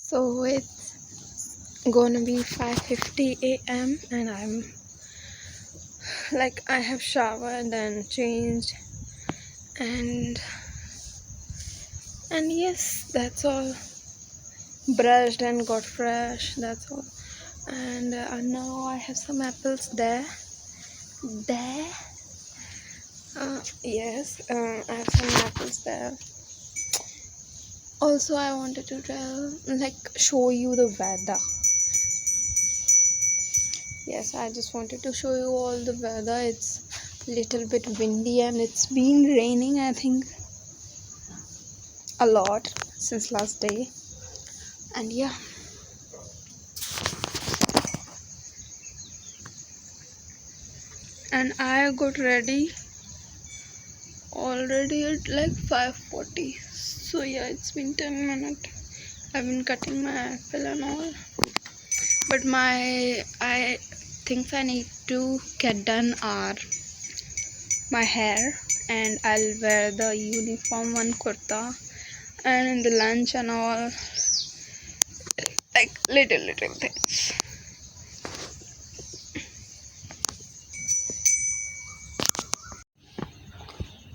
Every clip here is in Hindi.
So it's gonna be 5:50 a.m. and I have showered and changed and yes, that's all. Brushed and got fresh, that's all. And now I have some apples there. Yes, I have some apples there. Also, I wanted to show you the weather. Yes, I just wanted to show you all the weather. It's little bit windy and it's been raining, I think, a lot since last day. And yeah, and I got ready already at like 5:40. So yeah, it's been 10 minutes. I've been cutting my apple and all, but I think I need to get done my hair, and I'll wear the uniform one kurta, and in the lunch and all, like little things.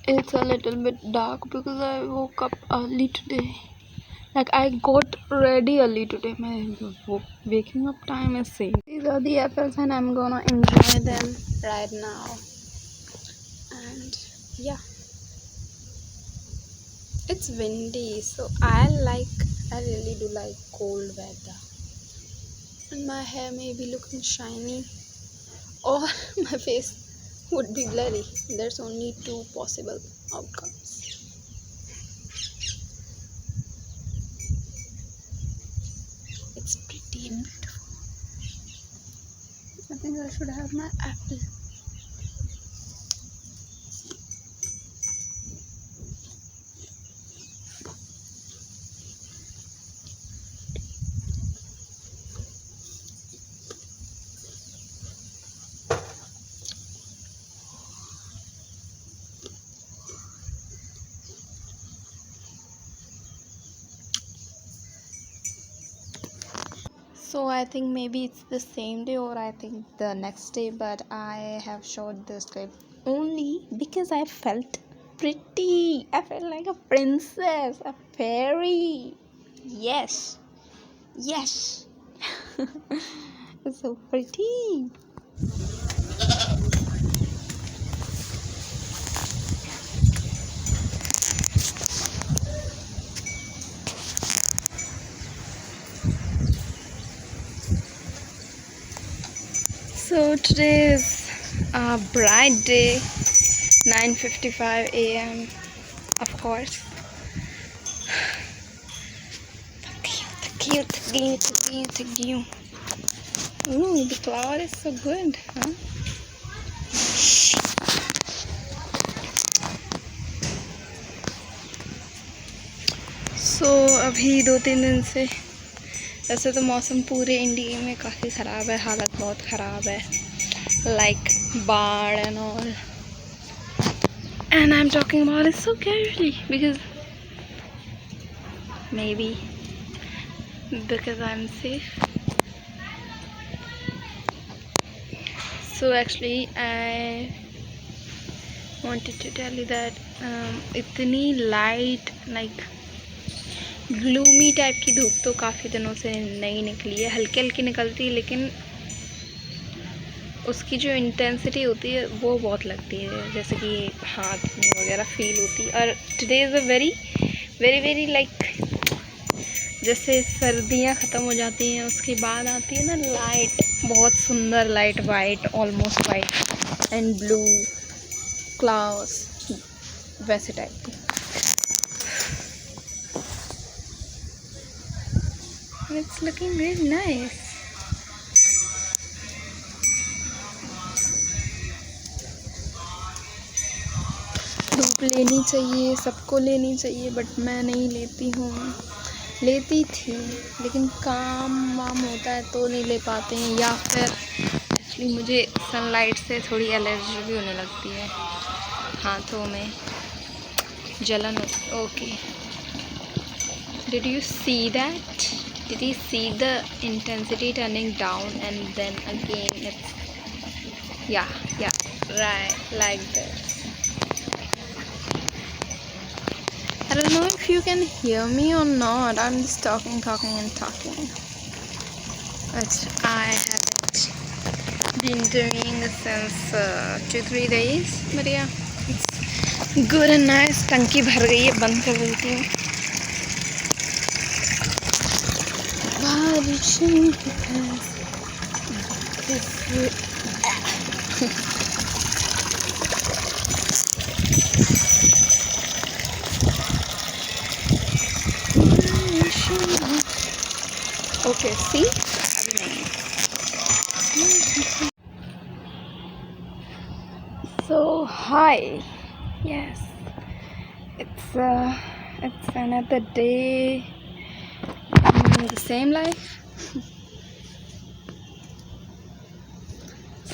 It's a little bit dark because I woke up early today. Like I got ready early today. My waking up time is same. These are the apples and I'm gonna enjoy them right now. And yeah, it's windy, so I really do like cold weather. And my hair may be looking shiny or my face would be blurry. There's only two possible outcomes. It's pretty and beautiful. I think I should have my apple. So I think maybe it's the same day or I think the next day, but I have shot this clip only because I felt pretty. I felt like a princess, a fairy. Yes. It's so pretty. So today is a bright day, 9:55 a.m. Of course. Thank you. Ooh, the flower is so good, huh? So अभी 2-3 दिन से वैसे तो मौसम पूरे इंडिया में काफ़ी ख़राब है, हालत बहुत ख़राब है, like बाढ़ and all. And I'm talking about it so casually because maybe because I'm safe. So actually I wanted to tell you that इतनी लाइट ग्लूमी टाइप की धूप तो काफ़ी दिनों से नहीं निकली है. हल्की हल्की निकलती है लेकिन उसकी जो इंटेंसिटी होती है वो बहुत लगती है, जैसे कि हाथ में वगैरह फील होती है. और today is a very very very जैसे सर्दियाँ ख़त्म हो जाती हैं उसके बाद आती है ना लाइट, बहुत सुंदर light, white, almost white and blue clouds, वैसे टाइप की. It's looking really nice. धूप लेनी चाहिए, सबको लेनी चाहिए, बट मैं नहीं लेती हूँ. लेती थी लेकिन काम वाम होता है तो नहीं ले पाते हैं, या फिर एक्चुअली मुझे सनलाइट से थोड़ी एलर्जी भी होने लगती है, हाथों में जलन. Okay, did you see that? Did you see the intensity turning down and then again it's yeah right like this. I don't know if you can hear me or not. I'm just talking and talking. But I haven't been doing since 2-3 days. But yeah, it's good and nice. टंकी भर गई है, बंद कर देती हूँ. बारिश ओके सी अभी नहीं. So hi, yes, it's another day in the same life.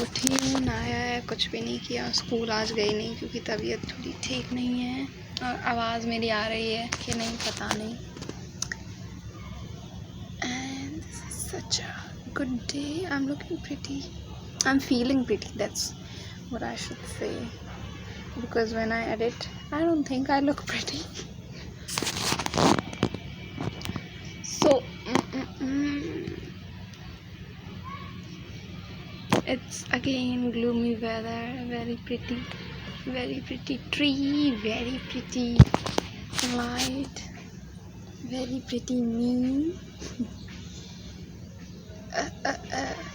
उठी हूँ, नहाया है, कुछ भी नहीं किया. स्कूल आज गई नहीं क्योंकि तबीयत थोड़ी ठीक नहीं है. और आवाज़ मेरी आ रही है कि नहीं पता नहीं. And this is such a good day. I'm looking pretty. I'm feeling pretty. That's what I should say. Because when I edit, I don't think I look pretty. So it's again gloomy weather, very pretty tree, very pretty light, very pretty me.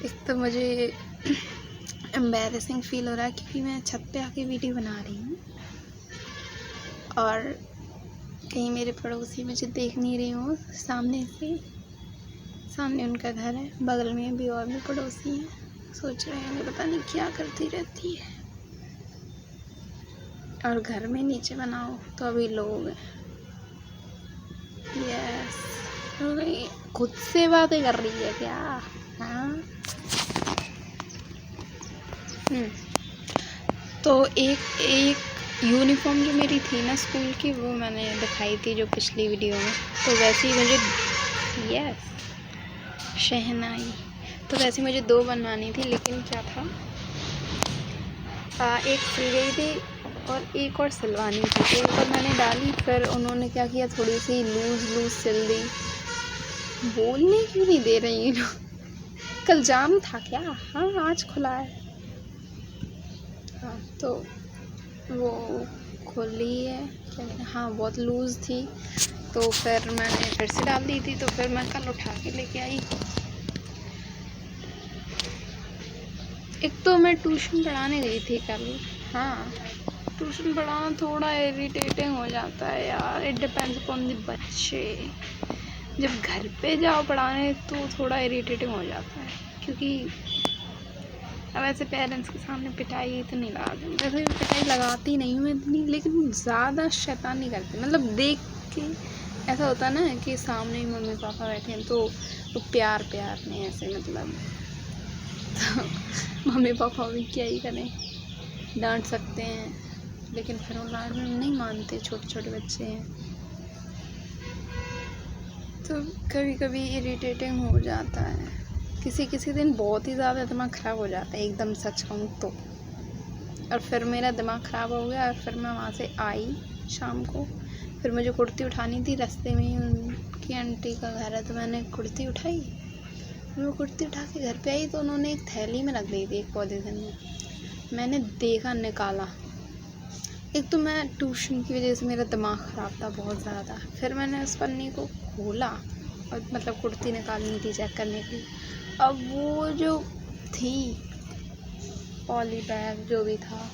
एक तो मुझे एम्बैरेसिंग फील हो रहा है क्योंकि मैं छत पे आके वीडियो बना रही हूँ और कहीं मेरे पड़ोसी मुझे देख नहीं रहे हो सामने से. सामने उनका घर है, बगल में भी और भी पड़ोसी हैं. सोच रहे हैं पता नहीं क्या करती रहती है. और घर में नीचे बनाओ तो अभी लोग हैं. यस, खुद से बातें कर रही है क्या? हाँ. तो एक यूनिफॉर्म जो मेरी थी ना स्कूल की, वो मैंने दिखाई थी जो पिछली वीडियो में. तो वैसे ही मुझे यस शहनाई, तो वैसे मुझे 2 बनवानी थी. लेकिन क्या था, एक सिल गई थी और एक और सिलवानी थी. तो एक और मैंने डाली, फिर उन्होंने क्या किया, थोड़ी सी लूज़ सिल दी. बोलने क्यों नहीं दे रही है? कल जाम था क्या? हाँ, आज खुला है. हाँ, तो वो खोली है. हाँ, बहुत लूज़ थी. तो फिर मैंने फिर से डाल दी थी. तो फिर मैं कल उठा के लेके आई. एक तो मैं ट्यूशन पढ़ाने गई थी कल. हाँ, ट्यूशन पढ़ाना थोड़ा इरिटेटिंग हो जाता है यार. इट डिपेंड्स अपॉन द बच्चे. जब घर पे जाओ पढ़ाने तो थोड़ा इरिटेटिंग हो जाता है क्योंकि अब ऐसे पेरेंट्स के सामने पिटाई तो नहीं लगाती. वैसे पिटाई लगाती नहीं हूँ इतनी, लेकिन ज़्यादा शैतानी करती. मतलब देख के ऐसा होता ना कि सामने ही मम्मी पापा बैठे हैं तो वो प्यार में ऐसे मतलब तो मम्मी पापा भी क्या ही करें, डांट सकते हैं. लेकिन फिर वो लाड में नहीं मानते, छोटे बच्चे हैं. तो कभी इरिटेटिंग हो जाता है. किसी दिन बहुत ही ज़्यादा दिमाग ख़राब हो जाता है एकदम, सच कहूँ तो. और फिर मेरा दिमाग ख़राब हो गया और फिर मैं वहाँ से आई शाम को. फिर मुझे कुर्ती उठानी थी. रास्ते में ही उनकी आंटी का घर है तो मैंने कुर्ती उठाई. वो कुर्ती उठा के घर पे आई तो उन्होंने एक थैली में रख दी थी, एक पॉलीथिन में. मैंने देखा, निकाला. एक तो मैं ट्यूशन की वजह से मेरा दिमाग ख़राब था बहुत ज़्यादा. फिर मैंने उस पन्नी को खोला और मतलब कुर्ती निकालनी थी चेक करने की. अब वो जो थी पॉली बैग जो भी था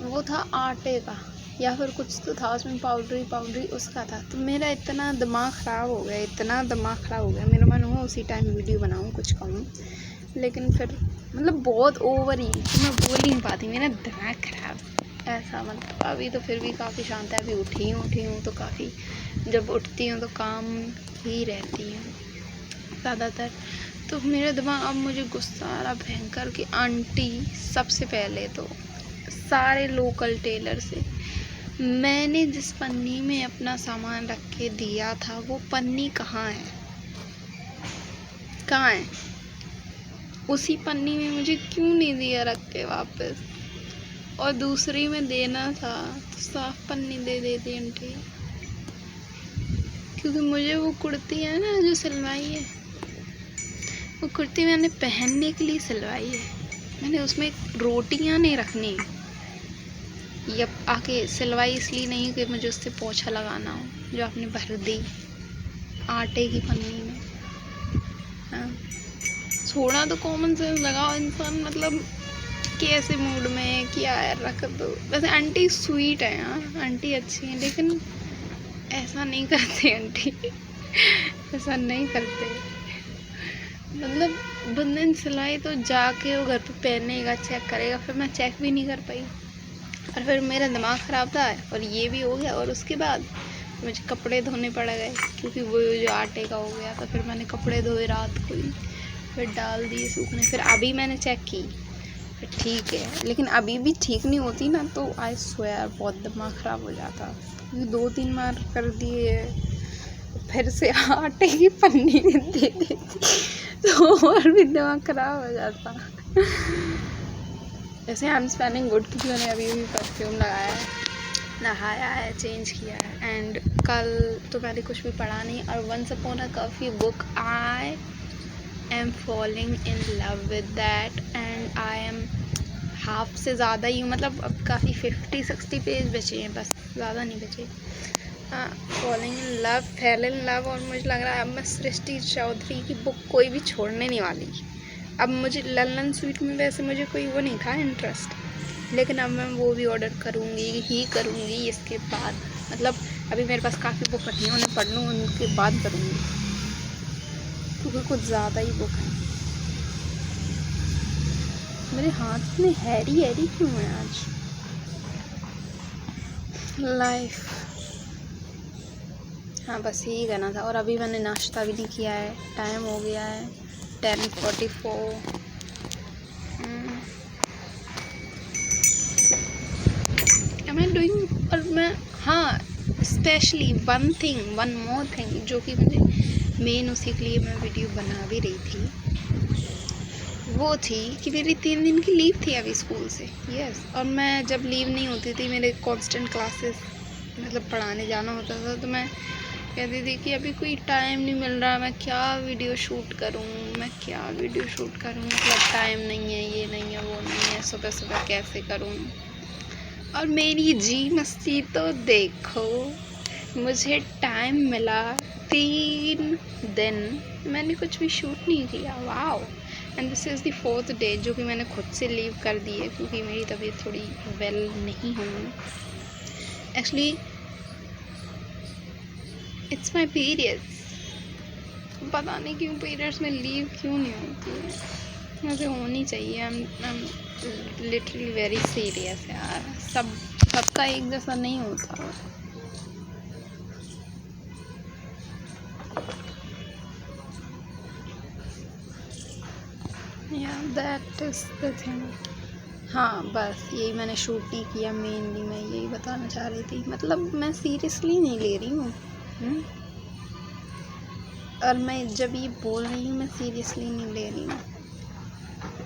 वो था आटे का या फिर कुछ तो था उसमें, पाउडरी उसका था. तो मेरा इतना दिमाग ख़राब हो गया. मेरा मन हुआ उसी टाइम वीडियो बनाऊँ, कुछ कहूँ. लेकिन फिर मतलब बहुत ओवर ही, तो मैं बोल ही नहीं पाती. मेरा दिमाग ख़राब ऐसा. मतलब अभी तो फिर भी काफ़ी शांत है. अभी उठी हूँ तो काफ़ी, जब उठती हूँ तो काम ही रहती हूँ ज़्यादातर. तो मेरा दिमाग, अब मुझे गुस्सा आ रहा भयंकर कि आंटी, सबसे पहले तो सारे लोकल टेलर से मैंने जिस पन्नी में अपना सामान रख के दिया था वो पन्नी कहाँ है? कहाँ है? उसी पन्नी में मुझे क्यों नहीं दिया रख के वापस? और दूसरी में देना था तो साफ पन्नी दे देती आंटी, क्योंकि मुझे वो कुर्ती है ना जो सिलवाई है, वो कुर्ती मैंने पहनने के लिए सिलवाई है। मैंने उसमें रोटियां नहीं रखनी, या आके सिलवाई इसलिए नहीं कि मुझे उससे पोछा लगाना हो, जो आपने भर दी आटे की पन्नी में। हाँ, थोड़ा तो कॉमन सेंस लगाओ इंसान, मतलब कैसे मूड में क्या है रख दो। वैसे आंटी स्वीट है, हाँ आंटी अच्छी है, लेकिन ऐसा नहीं करते आंटी ऐसा नहीं करते। मतलब बंदे ने सिलाई तो जाके वो घर पे पहनेगा, चेक करेगा, फिर मैं चेक भी नहीं कर पाई और फिर मेरा दिमाग ख़राब था और ये भी हो गया। और उसके बाद मुझे कपड़े धोने पड़ गए, क्योंकि वो जो आटे का हो गया था। फिर मैंने कपड़े धोए रात को ही, फिर डाल दिए सूखने। फिर अभी मैंने चेक की, फिर ठीक है, लेकिन अभी भी ठीक नहीं होती ना तो आई स्वेयर बहुत दिमाग ख़राब हो जाता। 2-3 बार कर दिए, फिर से आटे की पन्नी दे देती तो और भी दिमाग ख़राब हो जाता। जैसे आई एम स्पेलिंग गुड, क्योंकि मैंने अभी भी परफ्यूम लगाया है, नहाया है, चेंज किया है। एंड कल तो मैंने कुछ भी पढ़ा नहीं। और वंस अपॉन अ काफ़ी book, I am falling in love with that, and I am half से ज़्यादा ही, मतलब अब काफ़ी 50-60 पेज बचे हैं बस, ज़्यादा नहीं बचे। Falling in love, fail in love. और मुझे लग रहा है अब मैं सृष्टि चौधरी की बुक कोई भी छोड़ने नहीं वाली। अब मुझे ललन स्वीट में वैसे मुझे कोई वो नहीं था इंटरेस्ट, लेकिन अब मैं वो भी ऑर्डर करूँगी इसके बाद। मतलब अभी मेरे पास काफ़ी बुक रखी हैं, उन्हें पढ़ लूँ, उनके बाद करूँगी, क्योंकि कुछ ज़्यादा ही बुक है। मेरे हाथ में हैरी क्यों है आज? लाइफ, हाँ बस यही कहना था। और अभी मैंने नाश्ता भी नहीं किया है, टाइम हो गया है 10:44। Am I doing? और मैं, हाँ स्पेशली वन मोर थिंग, जो कि मुझे मेन उसी के लिए मैं वीडियो बना भी रही थी, वो थी कि मेरी 3 दिन की लीव थी अभी स्कूल से। यस, और मैं जब लीव नहीं होती थी, मेरे कांस्टेंट क्लासेस मतलब पढ़ाने जाना होता था, तो मैं कहती थी कि अभी कोई टाइम नहीं मिल रहा, मैं क्या वीडियो शूट करूँ, मतलब टाइम नहीं है, ये नहीं है, वो नहीं है, सुबह सुबह कैसे करूँ। और मेरी जी मस्ती तो देखो, मुझे टाइम मिला 3 दिन, मैंने कुछ भी शूट नहीं किया। Wow. And this is the 4th day, जो कि मैंने खुद से लीव कर दी है, क्योंकि मेरी तबीयत थोड़ी वेल नहीं हूँ। एक्चुअली इट्स माई पीरियड्स, पता नहीं क्यों पीरियड्स में लीव क्यों नहीं होती है, मुझे होनी चाहिए। I am literally very serious यार, सबका एक जैसा नहीं होता। Yeah, that is the thing. हाँ बस यही मैंने शूट नहीं किया, मेनली मैं यही बताना चाह रही थी। मतलब मैं सीरियसली नहीं ले रही हूँ, और मैं जब ये बोल रही हूँ मैं सीरियसली नहीं ले रही हूँ,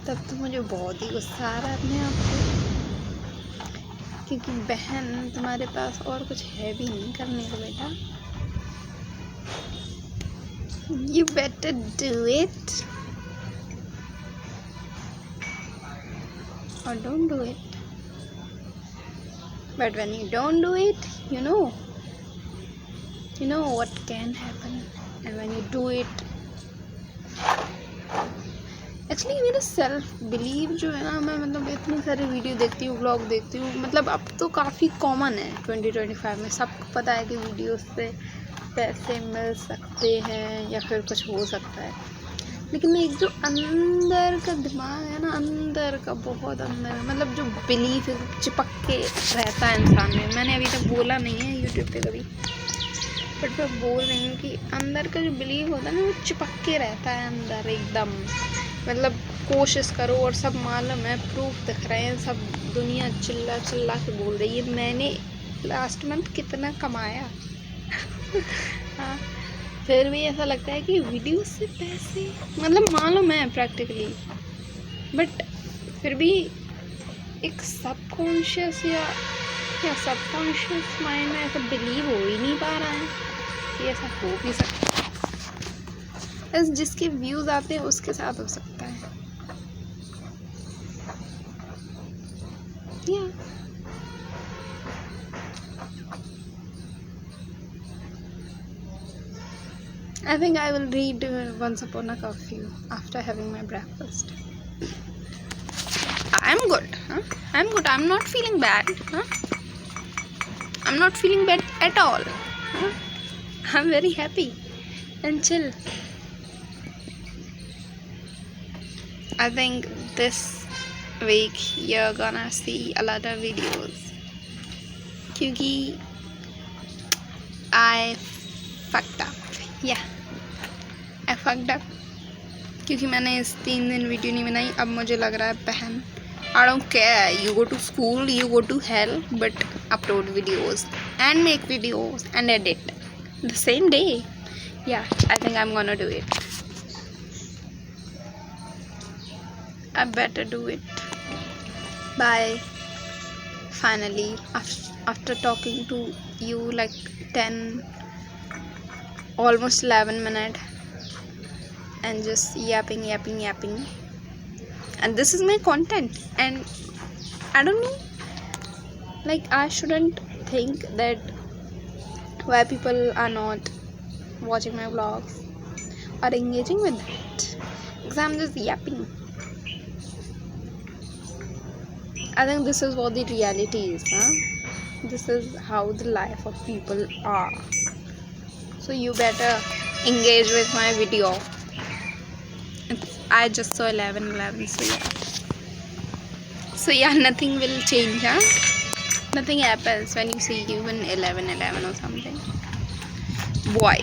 तब तो मुझे बहुत ही गुस्सा आ रहा है अपने आप को, क्योंकि बहन तुम्हारे पास और कुछ है भी नहीं करने को बेटा। You better do it or don't do it. But when you don't do it, you know what can happen. And when you do it, actually मेरा सेल्फ बिलीव जो है ना, मैं मतलब इतनी सारी वीडियो देखती हूँ, व्लॉग देखती हूँ, मतलब अब तो काफ़ी कॉमन है 2025 में, सबको पता है कि वीडियो से पैसे मिल सकते हैं या फिर कुछ हो सकता है। लेकिन एक जो अंदर का दिमाग है ना, अंदर का बहुत अंदर, मतलब जो बिलीव है चिपक के रहता है इंसान में। मैंने अभी तक बोला नहीं है यूट्यूब पे कभी, बट मैं बोल रही हूँ कि अंदर का जो बिलीव होता है ना, वो चिपक के रहता है अंदर एकदम। मतलब कोशिश करो और सब मालूम है, प्रूफ दिख रहे हैं, सब दुनिया चिल्ला चिल्ला के बोल रही है मैंने लास्ट मंथ कितना कमाया हाँ, फिर भी ऐसा लगता है कि वीडियो से पैसे, मतलब मालूम है प्रैक्टिकली, बट फिर भी एक सबकॉन्शियस या सबकॉन्शियस माइंड में ऐसा बिलीव हो ही नहीं पा रहा है कि ऐसा हो भी सकता है। बस जिसके व्यूज़ आते हैं उसके साथ हो सकता है। या I think I will read Once Upon a Curfew after having my breakfast. I'm good. Huh? I'm good. I'm not feeling bad. Huh? I'm not feeling bad at all. Huh? I'm very happy and chill. I think this week you're gonna see a lot of videos. Because I fucked up. Yeah, I fucked up. क्योंकि मैंने इस 3 दिन वीडियो नहीं बनाई, अब मुझे लग रहा है बहन, I don't care, you go to school, you go to hell, but upload videos and make videos and edit the same day. Yeah, I think I'm gonna do it. I better do it. Bye. Finally, after talking to you like 10, almost 11 minutes and just yapping, and this is my content, and I don't know, like I shouldn't think that why people are not watching my vlogs or engaging with it, because I'm just yapping. I think this is what the reality is, huh? This is how the life of people are. So you better engage with my video. I just saw 11, so yeah, nothing will change, huh? Nothing happens when you see even 11 or something. Boy.